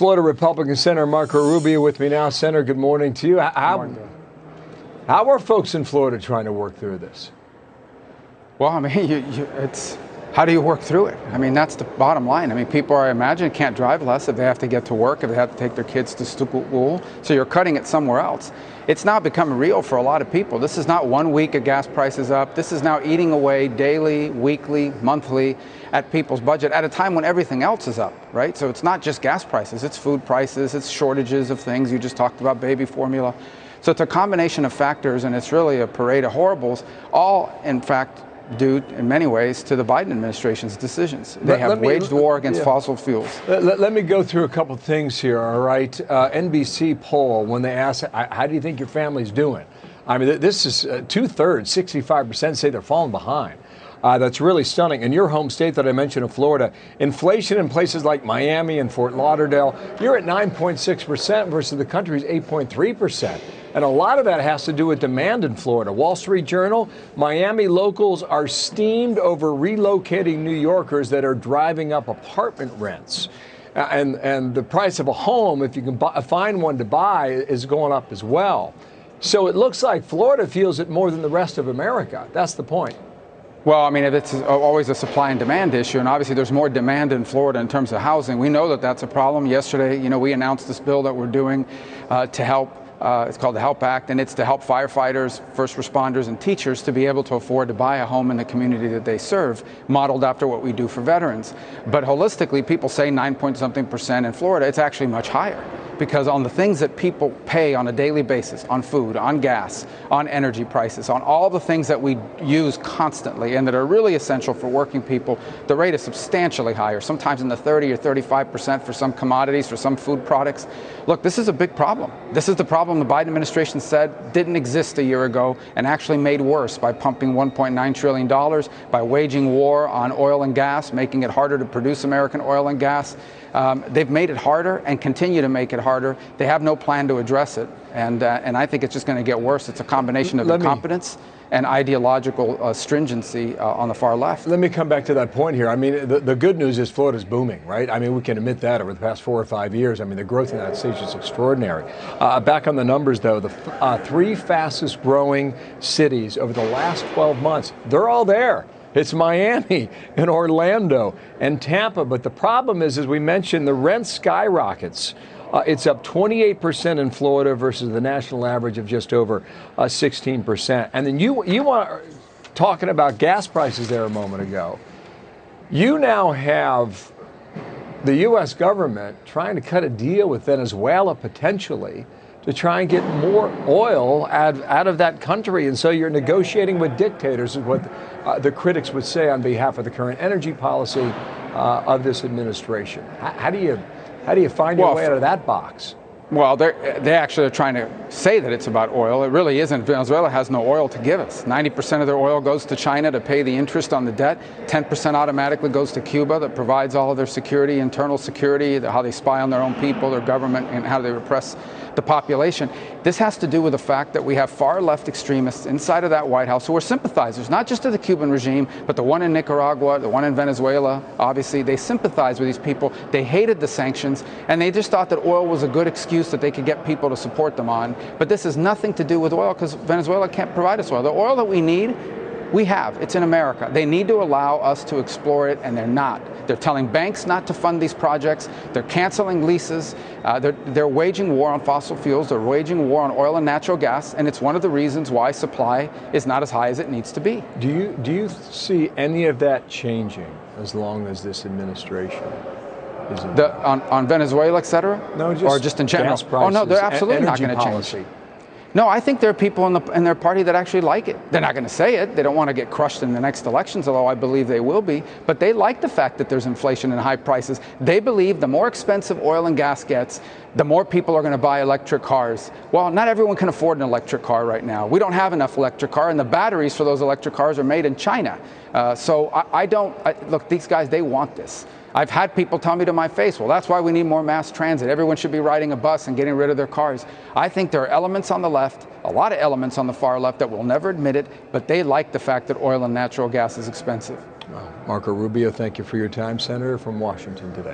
Florida Republican Senator Marco Rubio with me now. Senator, good morning to you. How are folks in Florida trying to work through this? Well, I mean, it's how do you work through it? I mean, that's the bottom line. I mean, people, I imagine, can't drive less if they have to get to work, if they have to take their kids to school. So you're cutting it somewhere else. It's now become real for a lot of people. This is not 1 week of gas prices up. This is now eating away daily, weekly, monthly at people's budget at a time when everything else is up, right? So it's not just gas prices, it's food prices, it's shortages of things. You just talked about baby formula. So it's a combination of factors, and it's really a parade of horribles, all in fact due in many ways to the Biden administration's decisions. They have waged war against fossil fuels. Let me go through a couple things here, all right? NBC poll, when they ask, how do you think your family's doing? I mean, this is 2/3, 65% say they're falling behind. That's really stunning. In your home state that I mentioned of Florida, inflation in places like Miami and Fort Lauderdale, you're at 9.6% versus the country's 8.3%. And a lot of that has to do with demand in Florida. Wall Street Journal, Miami locals are steamed over relocating New Yorkers that are driving up apartment rents. And the price of a home, if you can find one to buy, is going up as well. So it looks like Florida feels it more than the rest of America. That's the point. Well, I mean, it's always a supply and demand issue, and obviously there's more demand in Florida in terms of housing. We know that that's a problem. Yesterday, we announced this bill that we're doing to help. It's called the HELP Act, and it's to help firefighters, first responders, and teachers to be able to afford to buy a home in the community that they serve, modeled after what we do for veterans. But holistically, people say 9-point-something% in Florida. It's actually much higher, because on the things that people pay on a daily basis, on food, on gas, on energy prices, on all the things that we use constantly and that are really essential for working people, the rate is substantially higher, sometimes in the 30 or 35% for some commodities, for some food products. Look, this is a big problem. This is the problem the Biden administration said didn't exist a year ago and actually made worse by pumping $1.9 trillion, by waging war on oil and gas, making it harder to produce American oil and gas. They've made it harder and continue to make it harder. They have no plan to address it. And I think it's just going to get worse. It's a combination of incompetence and ideological stringency on the far left. Let me come back to that point here. I mean, the good news is Florida's booming, right? I mean, we can admit that over the past 4 or 5 years. I mean, the growth in that state is extraordinary. Back on the numbers, though, the 3 fastest growing cities over the last 12 months, they're all there. It's Miami and Orlando and Tampa. But the problem is, as we mentioned, the rent skyrockets. It's up 28% in Florida versus the national average of just over 16%. And then you were talking about gas prices there a moment ago. You now have the U.S. government trying to cut a deal with Venezuela potentially to try and get more oil out of that country. And so you're negotiating with dictators, is what the critics would say on behalf of the current energy policy of this administration. How do you find your way out of that box? Well, they actually are trying to say that it's about oil. It really isn't. Venezuela has no oil to give us. 90% of their oil goes to China to pay the interest on the debt. 10% automatically goes to Cuba that provides all of their security, internal security, how they spy on their own people, their government, and how they repress the population. This has to do with the fact that we have far left extremists inside of that White House who are sympathizers, not just of the Cuban regime, but the one in Nicaragua, the one in Venezuela. Obviously, they sympathize with these people. They hated the sanctions, and they just thought that oil was a good excuse that they could get people to support them on. But this has nothing to do with oil, because Venezuela can't provide us oil. The oil that we need, we have. It's in America. They need to allow us to explore it, and they're not. They're telling banks not to fund these projects. They're canceling leases. They're waging war on fossil fuels. They're waging war on oil and natural gas, and it's one of the reasons why supply is not as high as it needs to be. Do you see any of that changing as long as this administration is in on Venezuela, et cetera? No, or just in general? Gas prices, oh no, they're absolutely not going to change. No, I think there are people in their party that actually like it. They're not going to say it. They don't want to get crushed in the next elections, although I believe they will be. But they like the fact that there's inflation and high prices. They believe the more expensive oil and gas gets, the more people are going to buy electric cars. Well, not everyone can afford an electric car right now. We don't have enough electric car, and the batteries for those electric cars are made in China. Look, these guys, they want this. I've had people tell me to my face, well, that's why we need more mass transit. Everyone should be riding a bus and getting rid of their cars. I think there are elements on the left, a lot of elements on the far left that will never admit it, but they like the fact that oil and natural gas is expensive. Marco Rubio, thank you for your time, Senator, from Washington today.